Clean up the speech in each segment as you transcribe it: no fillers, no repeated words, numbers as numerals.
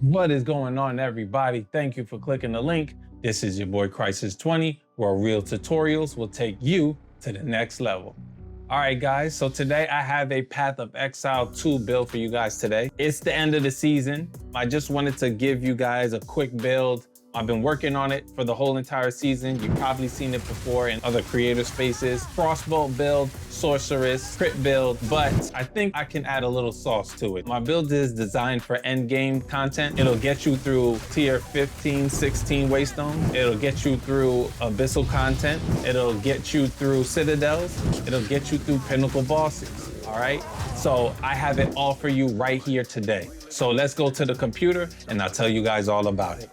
What is going on, everybody? Thank you for clicking the link. This is your boy Crisis 20, where real tutorials will take you to the next level. All right, guys, so today I have a Path of Exile 2 build for you guys today. It's the end of the season. I just wanted to give you guys a quick build. I've been working on it for the whole entire season. You've probably seen it before in other creator spaces. Frostbolt build, Sorceress, Crit build, but I think I can add a little sauce to it. My build is designed for endgame content. It'll get you through tier 15, 16 Waystone. It'll get you through abyssal content. It'll get you through citadels. It'll get you through pinnacle bosses, all right? So I have it all for you right here today. So let's go to the computer and I'll tell you guys all about it.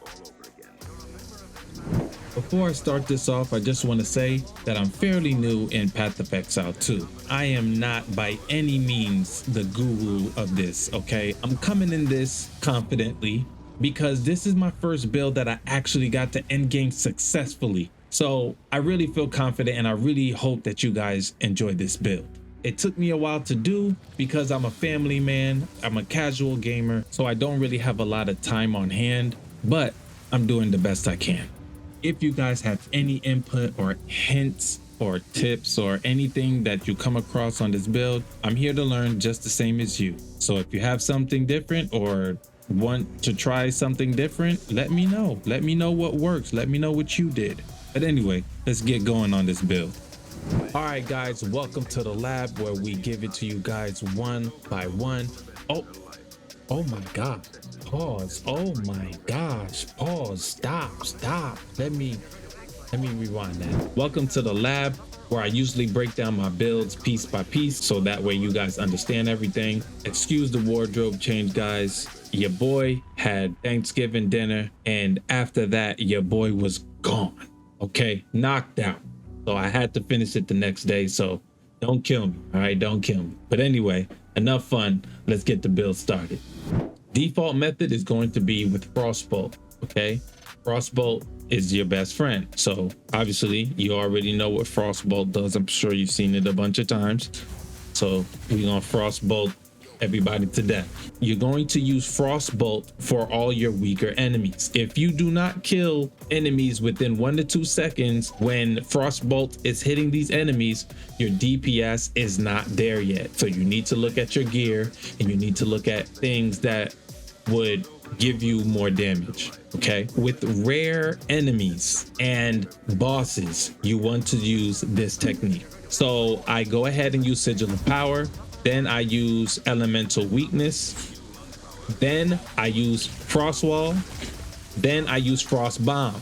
Before I start this off, I just want to say that I'm fairly new in Path of Exile 2. I am not by any means the guru of this, okay? I'm coming in this confidently because this is my first build that I actually got to endgame successfully. So I really feel confident and I really hope that you guys enjoy this build. It took me a while to do because I'm a family man, I'm a casual gamer, so I don't really have a lot of time on hand, but I'm doing the best I can. If you guys have any input or hints or tips or anything that you come across on this build, I'm here to learn just the same as you. So if you have something different or want to try something different, let me know. Let me know what works. Let me know what you did. But anyway, let's get going on this build. All right, guys, welcome to the lab where we give it to you guys one by one. Oh my God. Pause. Oh my gosh. Pause. Stop. Let me rewind that. Welcome to the lab where I usually break down my builds piece by piece so that way you guys understand everything. Excuse the wardrobe change, guys. Your boy had Thanksgiving dinner and after that your boy was gone. Okay, knocked out. So I had to finish it the next day, so don't kill me. All right, don't kill me. But anyway, enough fun. Let's get the build started. Default method is going to be with Frostbolt, okay? Frostbolt is your best friend. So obviously you already know what Frostbolt does. I'm sure you've seen it a bunch of times. So we're gonna Frostbolt everybody to death. You're going to use Frostbolt for all your weaker enemies. If you do not kill enemies within 1 to 2 seconds when Frostbolt is hitting these enemies, your DPS is not there yet. So you need to look at your gear and you need to look at things that would give you more damage. Okay, with rare enemies and bosses, you want to use this technique. So I go ahead and use Sigil of Power. Then I use Elemental Weakness. Then I use Frost Wall. Then I use Frost Bomb.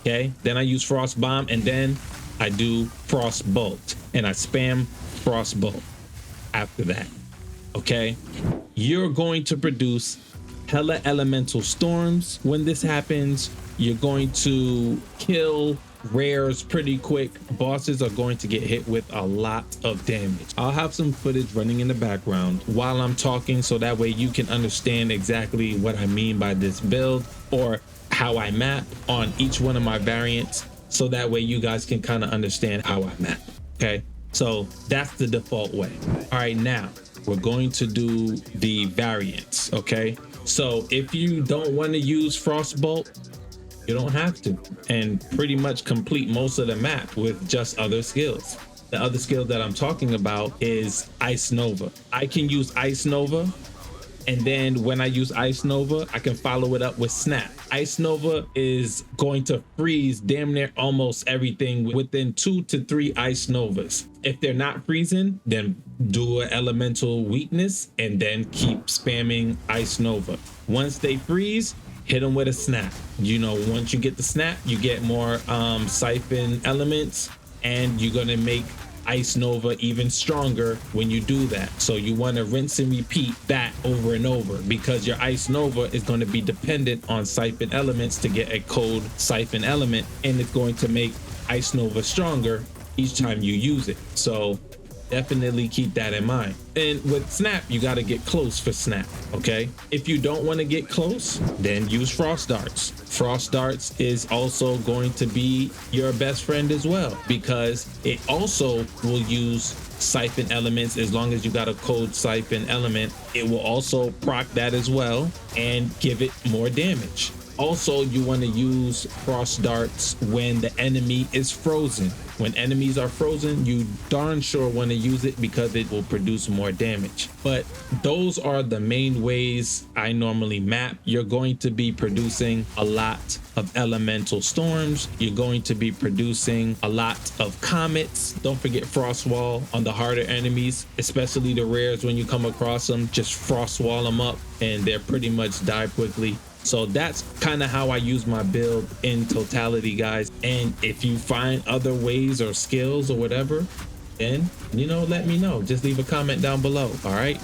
Okay, then I use Frost Bomb and then I do Frost Bolt and I spam Frost Bolt after that. Okay, you're going to produce hella elemental storms. When this happens, you're going to kill rares pretty quick. Bosses are going to get hit with a lot of damage. I'll have some footage running in the background while I'm talking so that way you can understand exactly what I mean by this build or how I map on each one of my variants, so that way you guys can kind of understand how I map. Okay, so that's the default way. All right, now we're going to do the variants. Okay, so if you don't want to use Frostbolt, you don't have to, and pretty much complete most of the map with just other skills. The other skill that I'm talking about is Ice Nova. I can use Ice Nova, and then when I use Ice Nova, I can follow it up with Snap. Ice Nova is going to freeze damn near almost everything within 2 to 3 Ice Novas. If they're not freezing, then do an Elemental Weakness and then keep spamming Ice Nova. Once they freeze, hit them with a Snap. You know, once you get the Snap, you get more Siphon elements, and you're gonna make Ice Nova even stronger when you do that. So you want to rinse and repeat that over and over, because your Ice Nova is going to be dependent on Siphon elements to get a cold Siphon element, and it's going to make Ice Nova stronger each time you use it. So definitely keep that in mind. And with Snap, you got to get close for Snap. Okay, if you don't want to get close, then use Frost Darts. Frost Darts is also going to be your best friend as well, because it also will use siphon elements. As long as you got a code siphon element, it will also proc that as well and give it more damage. Also, you want to use frost darts when the enemy is frozen. When enemies are frozen, you darn sure want to use it because it will produce more damage. But those are the main ways I normally map. You're going to be producing a lot of elemental storms. You're going to be producing a lot of comets. Don't forget frost wall on the harder enemies, especially the rares. When you come across them, just frost wall them up and they're pretty much die quickly. So that's kind of how I use my build in totality, guys. And if you find other ways or skills or whatever, then, you know, let me know. Just leave a comment down below. All right.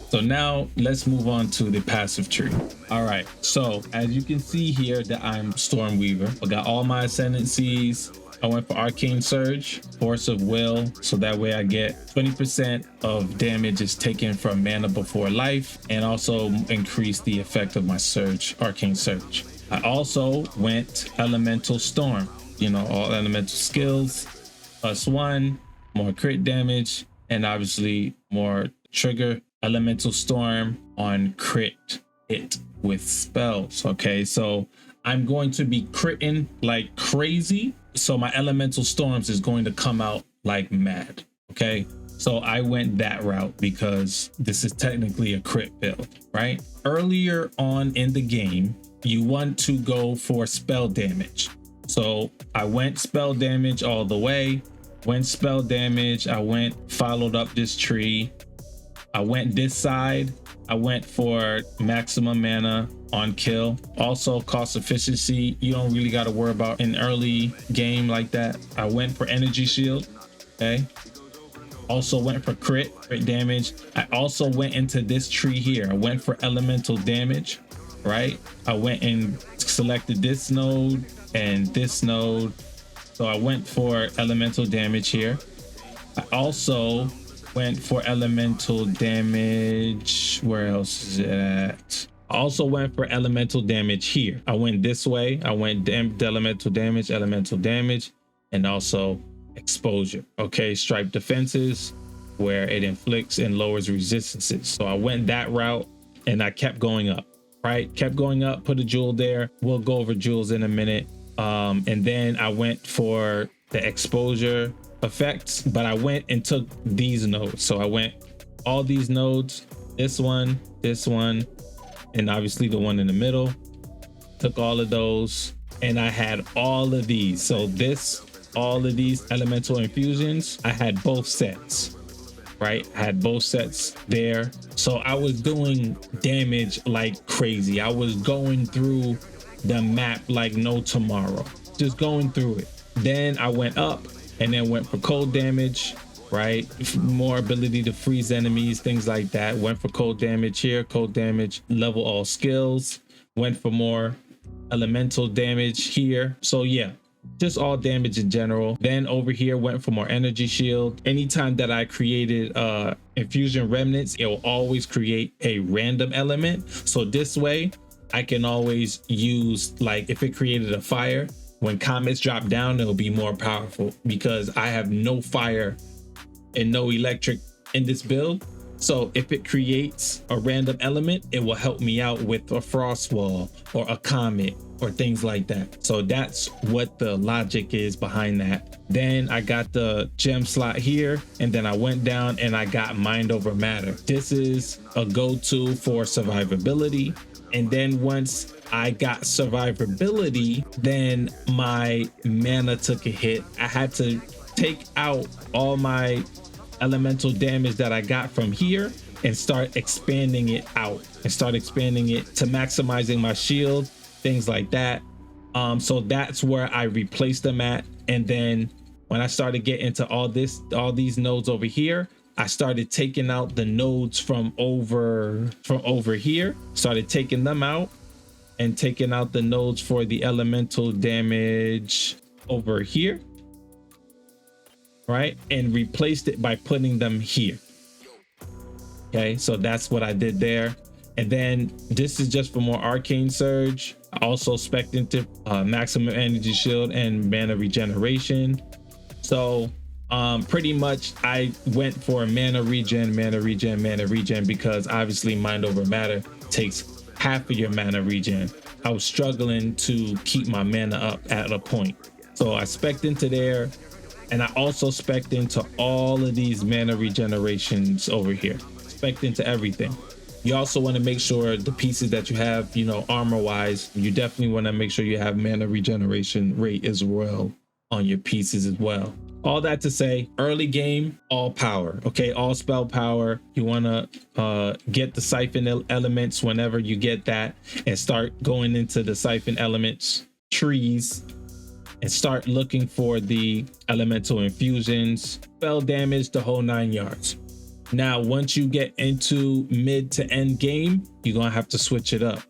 So now let's move on to the passive tree. All right. So as you can see here that I'm Stormweaver, I got all my ascendancies. I went for Arcane Surge, Force of Will, so that way I get 20% of damage is taken from mana before life, and also increase the effect of my Surge, Arcane Surge. I also went Elemental Storm, you know, all elemental skills, +1, more crit damage, and obviously more trigger. Elemental Storm on crit hit with spells. Okay, so I'm going to be critting like crazy. So my elemental storms is going to come out like mad. Okay, so I went that route because this is technically a crit build, right? Earlier on in the game, you want to go for spell damage. So I went spell damage all the way. Went spell damage. I went followed up this tree. I went this side. I went for maximum mana on kill. Also cost efficiency, you don't really got to worry about in early game like that. I went for energy shield. Okay, also went for crit damage. I also went into this tree here. I went for elemental damage, right? I went and selected this node and this node, so I went for elemental damage here. I also went for elemental damage. Where else is it at? I also went for elemental damage here. I went this way. I went elemental damage, and also exposure. Okay, striped defenses, where it inflicts and lowers resistances. So I went that route and I kept going up, right? Kept going up, put a jewel there. We'll go over jewels in a minute. And then I went for the exposure effects, but I went and took these nodes. So I went all these nodes, this one, and obviously the one in the middle. Took all of those and I had all of these. So all of these elemental infusions, I had both sets, right? I had both sets there. So I was doing damage like crazy. I was going through the map like no tomorrow, just going through it. Then I went up and then went for cold damage, right? More ability to freeze enemies, things like that. Went for cold damage here, cold damage, level all skills. Went for more elemental damage here. So yeah, just all damage in general. Then over here went for more energy shield. Anytime that I created infusion remnants, it will always create a random element. So this way I can always use, like if it created a fire, when comets drop down, it'll be more powerful because I have no fire and no electric in this build. So if it creates a random element, it will help me out with a frost wall or a comet or things like that. So that's what the logic is behind that. Then I got the gem slot here, and then I went down and I got mind over matter. This is a go-to for survivability. And then once I got survivability, then my mana took a hit. I had to take out all my elemental damage that I got from here and start expanding it out and start expanding it to maximizing my shield, things like that. So that's where I replaced them at. And then when I started getting into all these nodes over here, I started taking out the nodes from over here, started taking them out and taking out the nodes for the elemental damage over here, right? And replaced it by putting them here. Okay, so that's what I did there. And then this is just for more arcane surge. I also spec'd into maximum energy shield and mana regeneration. So Pretty much I went for a mana regen, because obviously mind over matter takes half of your mana regen. I was struggling to keep my mana up at a point, so I spec'd into there, and I also spec'd into all of these mana regenerations over here. Spec'd into everything. You also want to make sure the pieces that you have, you know, armor wise, you definitely want to make sure you have mana regeneration rate as well on your pieces as well. All that to say, early game, all power, okay? All spell power. You want to get the siphon elements whenever you get that, and start going into the siphon elements trees and start looking for the elemental infusions, spell damage, the whole 9 yards. Now, once you get into mid to end game, you're going to have to switch it up.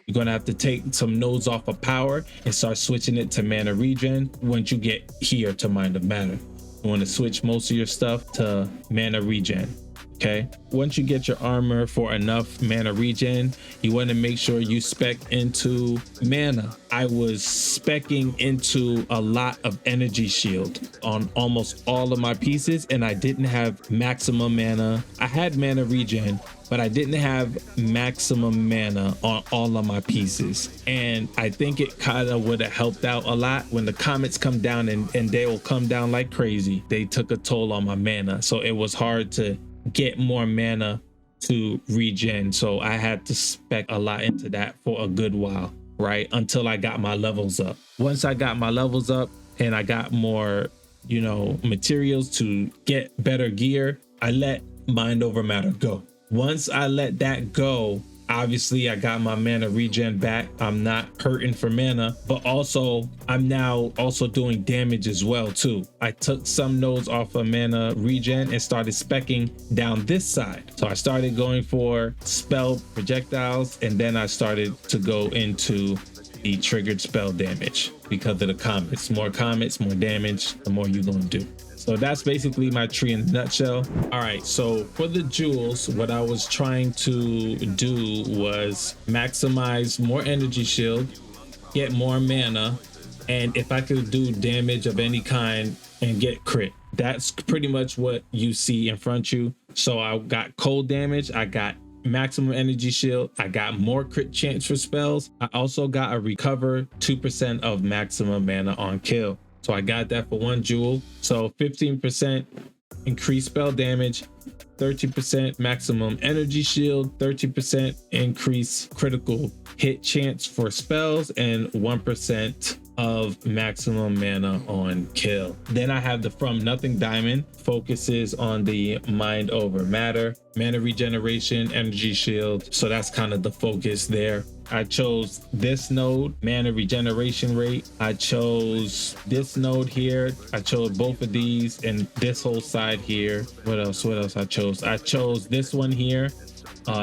You're going to have to take some nodes off of power and start switching it to mana regen once you get here to mind of matter. You want to switch most of your stuff to mana regen. Okay, once you get your armor for enough mana regen, you want to make sure you spec into mana. I was specking into a lot of energy shield on almost all of my pieces, and I didn't have maximum mana. I had mana regen, but I didn't have maximum mana on all of my pieces. And I think it kind of would have helped out a lot when the comets come down, and they will come down like crazy. They took a toll on my mana, so it was hard to get more mana to regen. So I had to spec a lot into that for a good while, right? Until I got my levels up. Once I got my levels up and I got more, you know, materials to get better gear, I let mind over matter go. Once I let that go, obviously I got my mana regen back. I'm not hurting for mana, but also I'm now also doing damage as well too. I took some nodes off of mana regen and started specking down this side. So I started going for spell projectiles, and then I started to go into the triggered spell damage because of the comets. More comets, more damage, the more you're gonna do. So that's basically my tree in a nutshell. All right, so for the jewels, what I was trying to do was maximize more energy shield, get more mana, and if I could do damage of any kind and get crit. That's pretty much what you see in front of you. So I got cold damage, I got maximum energy shield, I got more crit chance for spells. I also got a recover 2% of maximum mana on kill. So I got that for 1 jewel. So 15% increased spell damage, 30% maximum energy shield, 30% increase critical hit chance for spells, and 1% of maximum mana on kill. Then I have the From Nothing Diamond, focuses on the mind over matter, mana regeneration, energy shield. So that's kind of the focus there. I chose this node, mana regeneration rate. I chose this node here. I chose both of these and this whole side here. What else I chose? I chose this one here,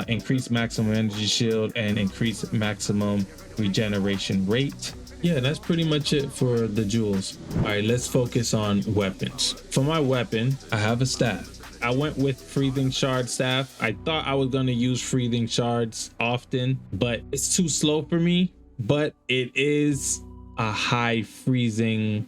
increase maximum energy shield and increase maximum regeneration rate. Yeah, that's pretty much it for the jewels. All right, let's focus on weapons. For my weapon, I have a staff. I went with Freezing Shard staff. I thought I was going to use Freezing Shards often, but it's too slow for me. But it is a high freezing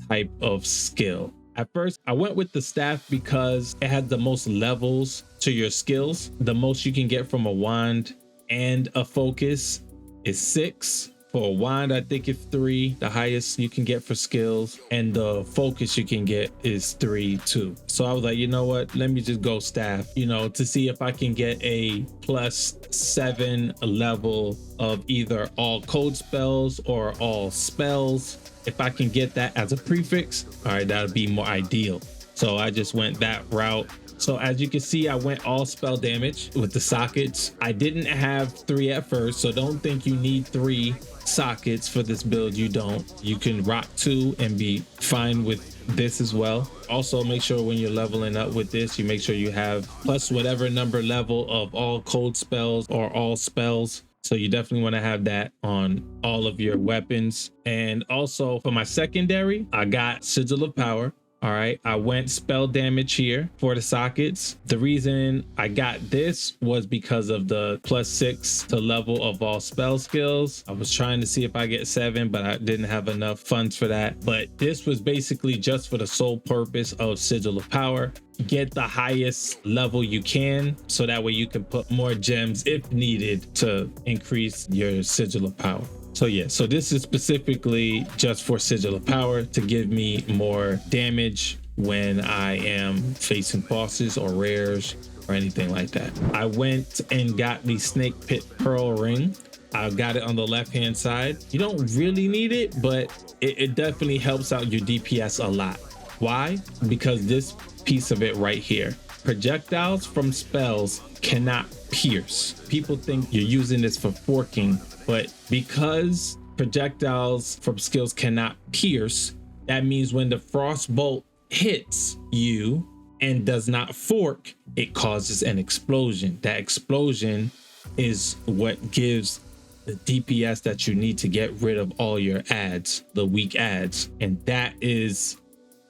type of skill. At first, I went with the staff because it had the most levels to your skills. The most you can get from a wand and a focus is 6. For a wand, I think it's 3. The highest you can get for skills, and the focus you can get is 3 too. So I was like, you know what? Let me just go staff, you know, to see if I can get a +7 level of either all code spells or all spells. If I can get that as a prefix, all right, that would be more ideal. So I just went that route. So as you can see, I went all spell damage with the sockets. I didn't have 3 at first, so don't think you need 3 sockets for this build. You don't. You can rock 2 and be fine with this as well. Also, make sure when you're leveling up with this, you make sure you have plus whatever number level of all cold spells or all spells. So you definitely want to have that on all of your weapons. And also for my secondary, I got Sigil of Power. All right, I went spell damage here for the sockets. The reason I got this was because of the +6 to level of all spell skills. I was trying to see if I get 7, but I didn't have enough funds for that. But this was basically just for the sole purpose of Sigil of Power. Get the highest level you can, so that way you can put more gems if needed to increase your Sigil of Power. So yeah, so this is specifically just for Sigil of Power to give me more damage when I am facing bosses or rares or anything like that. I went and got the Snake Pit Pearl Ring. I got it on the left hand side. You don't really need it, but it definitely helps out your DPS a lot. Why? Because this piece of it right here, projectiles from spells cannot pierce. People think you're using this for forking, but because projectiles from skills cannot pierce, that means when the Frostbolt hits you and does not fork, it causes an explosion. That explosion is what gives the DPS that you need to get rid of all your ads, the weak ads. And that is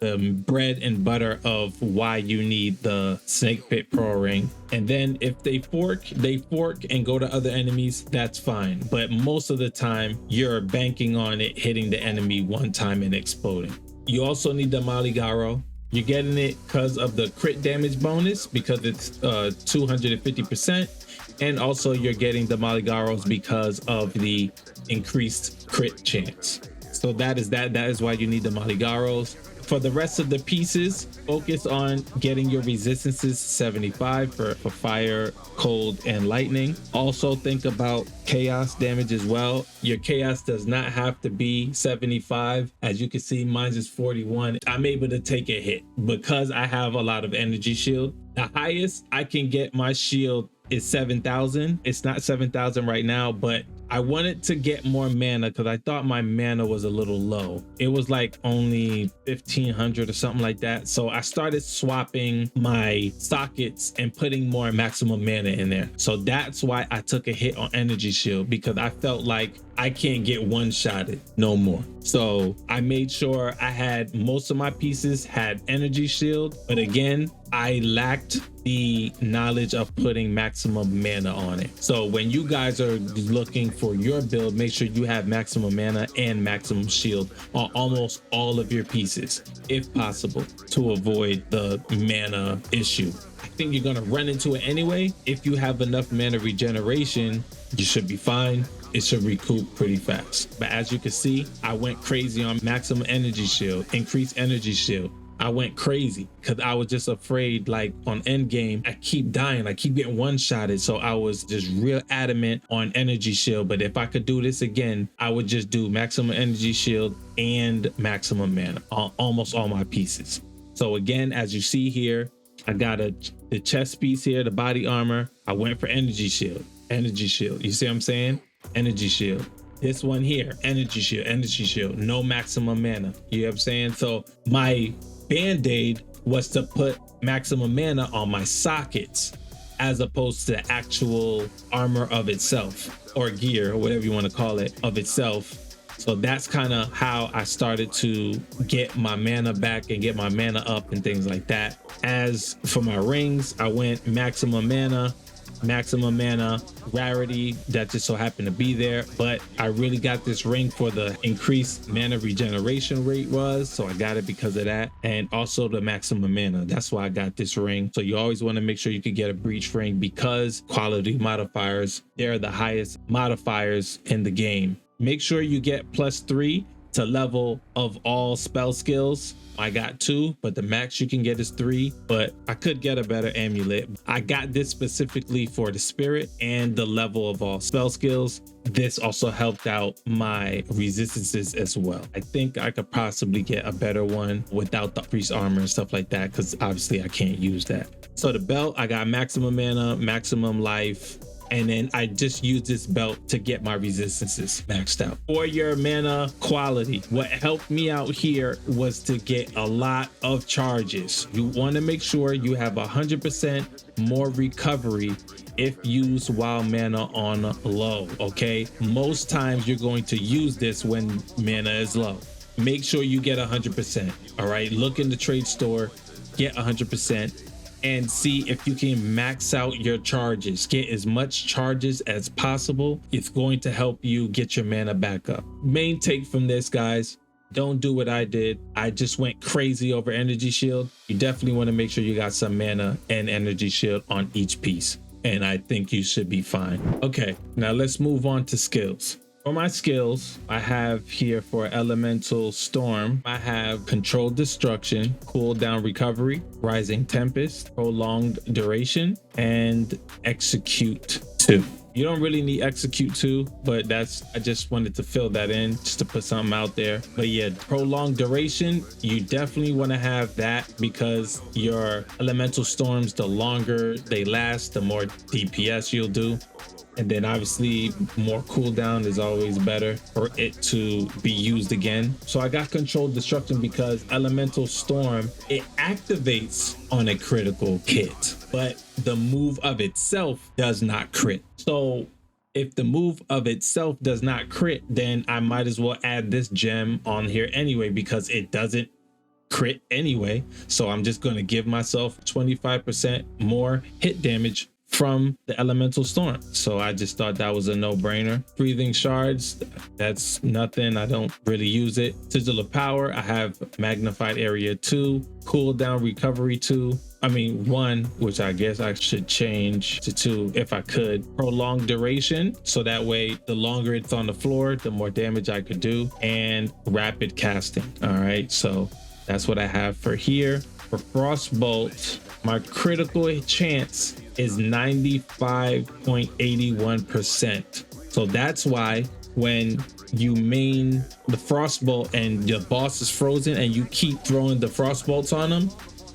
the bread and butter of why you need the Snake Pit Pearl Ring. And then if they fork and go to other enemies, that's fine. But most of the time, you're banking on it hitting the enemy one time and exploding. You also need the Maligaro. You're getting it because of the crit damage bonus, because it's 250%. And also you're getting the Maligaros because of the increased crit chance. So that is why you need the Maligaros. For the rest of the pieces, focus on getting your resistances 75 for fire, cold, and lightning. Also think about chaos damage as well. Your chaos does not have to be 75. As you can see, mine is 41. I'm able to take a hit because I have a lot of energy shield. The highest I can get my shield is 7,000. It's not 7,000 right now, but I wanted to get more mana because I thought my mana was a little low. It was like only 1,500 or something like that. So I started swapping my sockets and putting more maximum mana in there. So that's why I took a hit on energy shield, because I felt like I can't get one-shotted no more. So I made sure I had most of my pieces had energy shield, but again, I lacked the knowledge of putting maximum mana on it. So when you guys are looking for your build, make sure you have maximum mana and maximum shield on almost all of your pieces, if possible, to avoid the mana issue. I think you're gonna run into it anyway. If you have enough mana regeneration, you should be fine. It should recoup pretty fast. But as you can see, I went crazy on maximum energy shield, increased energy shield. I went crazy because I was just afraid, like on Endgame, I keep dying, I keep getting one-shotted. So I was just real adamant on energy shield. But if I could do this again, I would just do maximum energy shield and maximum mana on almost all my pieces. So again, as you see here, I got the chest piece here, the body armor. I went for energy shield, energy shield. You see what I'm saying? Energy shield. This one here, energy shield, no maximum mana. You know what I'm saying? So my band-aid was to put maximum mana on my sockets as opposed to the actual armor of itself, or gear, or whatever you want to call it, of itself. So that's kind of how I started to get my mana back and get my mana up and things like that. As for my rings, I went maximum mana, rarity that just so happened to be there, but I really got this ring for the increased mana regeneration rate so I got it because of that, and also the maximum mana. That's why I got this ring. So you always want to make sure you can get a breach ring, because quality modifiers, they're the highest modifiers in the game. Make sure you get +3 to level of all spell skills. I got 2, but the max you can get is 3, but I could get a better amulet. I got this specifically for the spirit and the level of all spell skills. This also helped out my resistances as well. I think I could possibly get a better one without the priest armor and stuff like that, because obviously I can't use that. So the belt, I got maximum mana, maximum life, and then I just use this belt to get my resistances maxed out. For your mana quality, what helped me out here was to get a lot of charges. You want to make sure you have 100% more recovery if used while mana on low. Okay, most times you're going to use this when mana is low. make sure you get 100%. All right, look in the trade store, get 100%, and see if you can max out your charges. Get as much charges as possible. It's going to help you get your mana back up. Main take from this, guys, don't do what I did. I just went crazy over energy shield. You definitely want to make sure you got some mana and energy shield on each piece, and I think you should be fine. Okay, now let's move on to skills. For my skills, I have here for Elemental Storm, I have Controlled Destruction, Cooldown Recovery, Rising Tempest, Prolonged Duration, and Execute 2. You don't really need Execute 2, but I just wanted to fill that in just to put something out there. But yeah, Prolonged Duration, you definitely want to have that because your Elemental Storms, the longer they last, the more DPS you'll do. And then obviously more cooldown is always better for it to be used again. So I got Controlled Destruction because Elemental Storm, it activates on a critical hit, but the move of itself does not crit. So if the move of itself does not crit, then I might as well add this gem on here anyway, because it doesn't crit anyway. So I'm just going to give myself 25% more hit damage from the Elemental Storm. So I just thought that was a no-brainer. Breathing Shards, that's nothing. I don't really use it. Sigil of Power, I have Magnified Area 2, Cooldown Recovery 2. I mean 1, which I guess I should change to 2 if I could. Prolonged Duration, so that way the longer it's on the floor, the more damage I could do. And Rapid Casting. All right, so that's what I have for here. For Frostbolt, my critical chance is 95.81%. So that's why when you main the Frostbolt and the boss is frozen and you keep throwing the Frostbolts on them,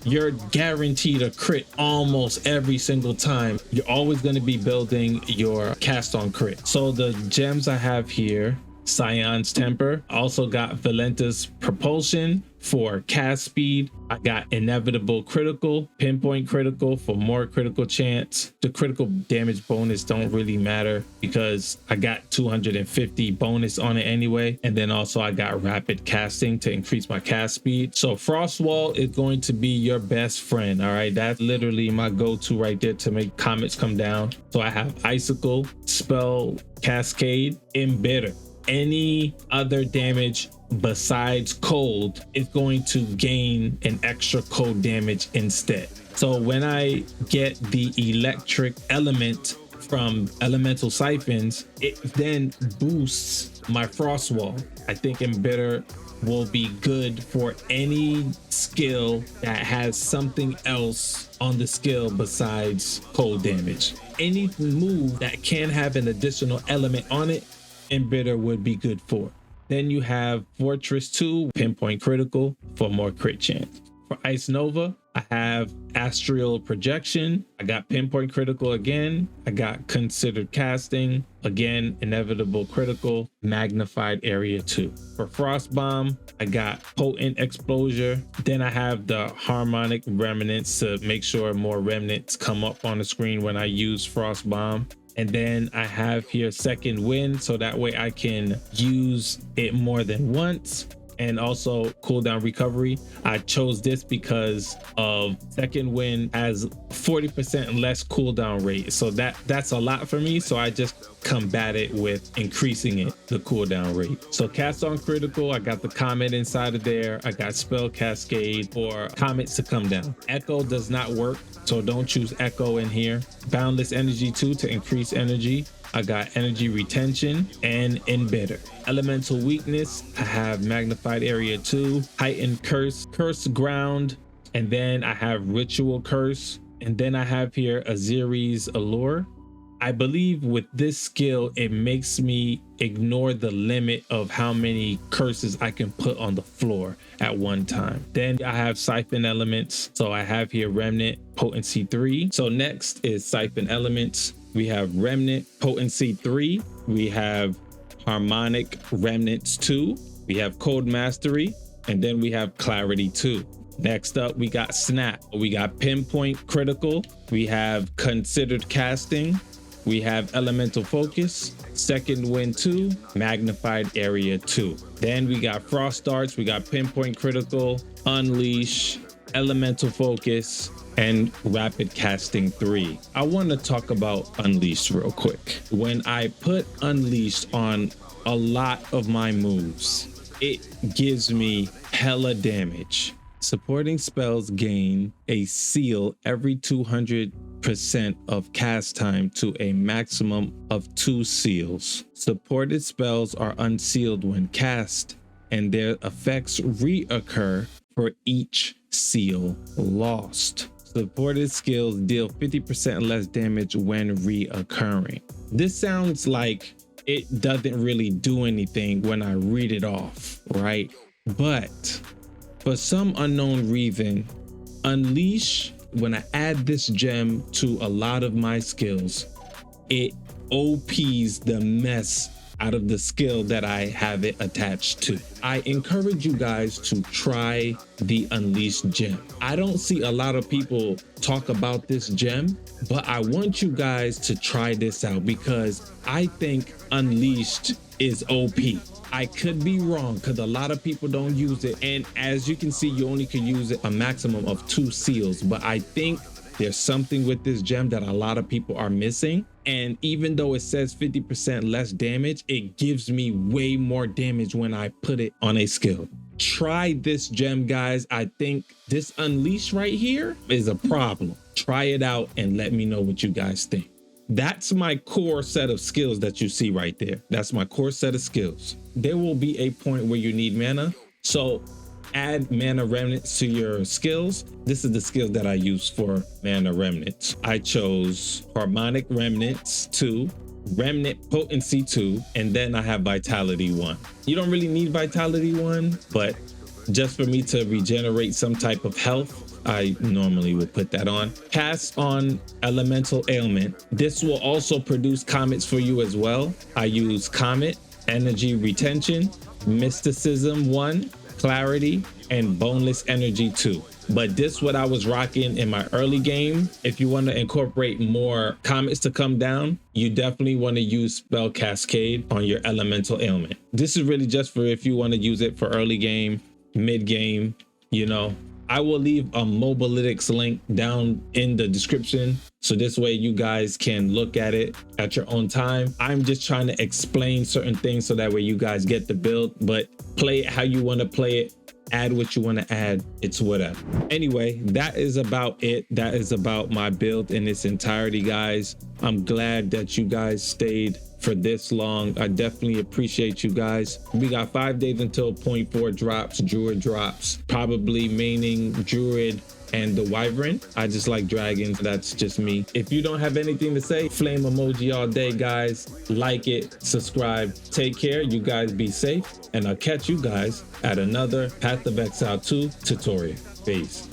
you're guaranteed a crit almost every single time. You're always going to be building your cast on crit. So the gems I have here, Scion's Temper, also got Valenta's Propulsion for cast speed. I got Inevitable Critical, Pinpoint Critical for more critical chance. The critical damage bonus don't really matter because I got 250 bonus on it anyway. And then also I got Rapid Casting to increase my cast speed. So Frost Wall is going to be your best friend. All right, that's literally my go-to right there to make comets come down. So I have Icicle, Spell Cascade, Embitter. Any other damage besides cold is going to gain an extra cold damage instead. So when I get the electric element from elemental siphons, it then boosts my frost wall. I think Embitter will be good for any skill that has something else on the skill besides cold damage. Any move that can have an additional element on it, Embitter would be good for. Then you have Fortress 2, Pinpoint Critical for more crit chance. For Ice Nova, I have Astral Projection. I got Pinpoint Critical again. I got Considered Casting. Again, Inevitable Critical, Magnified Area 2. For Frost Bomb, I got Potent Exposure. Then I have the Harmonic Remnants to make sure more remnants come up on the screen when I use Frost Bomb. And then I have here Second Wind, so that way I can use it more than once. And also Cooldown Recovery. I chose this because of Second Wind has 40% less cooldown rate. So that's a lot for me. So I just combat it with increasing the cooldown rate. So Cast on Critical, I got the Comet inside of there. I got Spell Cascade for comets to come down. Echo does not work, so don't choose Echo in here. Boundless Energy 2 to increase energy. I got Energy Retention and Embitter. Elemental Weakness, I have Magnified Area 2, Heightened Curse, Curse Ground, and then I have Ritual Curse, and then I have here Aziri's Allure. I believe with this skill, it makes me ignore the limit of how many curses I can put on the floor at one time. Then I have Siphon Elements, so I have here Remnant, Potency 3. So next is Siphon Elements. We have Remnant, Potency 3. We have Harmonic Remnants 2. We have Code Mastery. And then we have Clarity 2. Next up, we got Snap. We got Pinpoint Critical. We have Considered Casting. We have Elemental Focus. Second Wind 2, Magnified Area 2. Then we got Frost Darts, we got Pinpoint Critical, Unleash, Elemental Focus, and Rapid Casting 3. I want to talk about Unleashed real quick. When I put Unleashed on a lot of my moves, it gives me hella damage. Supporting spells gain a seal every 200% of cast time to a maximum of 2 seals. Supported spells are unsealed when cast, and their effects reoccur for each seal lost. Supported skills deal 50% less damage when reoccurring. This sounds like it doesn't really do anything when I read it off, right? But for some unknown reason, Unleash, when I add this gem to a lot of my skills, it OPs the mess out of the skill that I have it attached to. I encourage you guys to try the Unleashed gem. I don't see a lot of people talk about this gem, but I want you guys to try this out because I think Unleashed is OP. I could be wrong because a lot of people don't use it. And as you can see, you only can use it a maximum of 2 seals. But I think there's something with this gem that a lot of people are missing. And even though it says 50% less damage, it gives me way more damage when I put it on a skill. Try this gem, guys. I think this Unleash right here is a problem. Try it out and let me know what you guys think. That's my core set of skills that you see right there. That's my core set of skills. There will be a point where you need mana. So add mana remnants to your skills. This is the skills that I use for mana remnants. I chose Harmonic Remnants 2, Remnant Potency 2, and then I have Vitality 1. You don't really need Vitality 1, but just for me to regenerate some type of health, I normally would put that on. Cast on Elemental Ailment. This will also produce comets for you as well. I use Comet, Energy Retention, Mysticism 1, Clarity, and Boneless Energy 2. But this what I was rocking in my early game. If you want to incorporate more comets to come down, you definitely want to use Spell Cascade on your Elemental Ailment. This is really just for if you want to use it for early game, mid game, you know. I will leave a Mobalytics link down in the description. So this way you guys can look at it at your own time. I'm just trying to explain certain things so that way you guys get the build, but play it how you want to play it. Add what you want to add. It's whatever. Anyway, that is about it. That is about my build in its entirety, guys. I'm glad that you guys stayed for this long. I definitely appreciate you guys. We got 5 days until 0.4 drops, Druid drops, probably maining Druid and the Wyvern. I just like dragons. That's just me. If you don't have anything to say, flame emoji all day, guys. Like it, subscribe. Take care. You guys be safe. And I'll catch you guys at another Path of Exile 2 tutorial. Peace.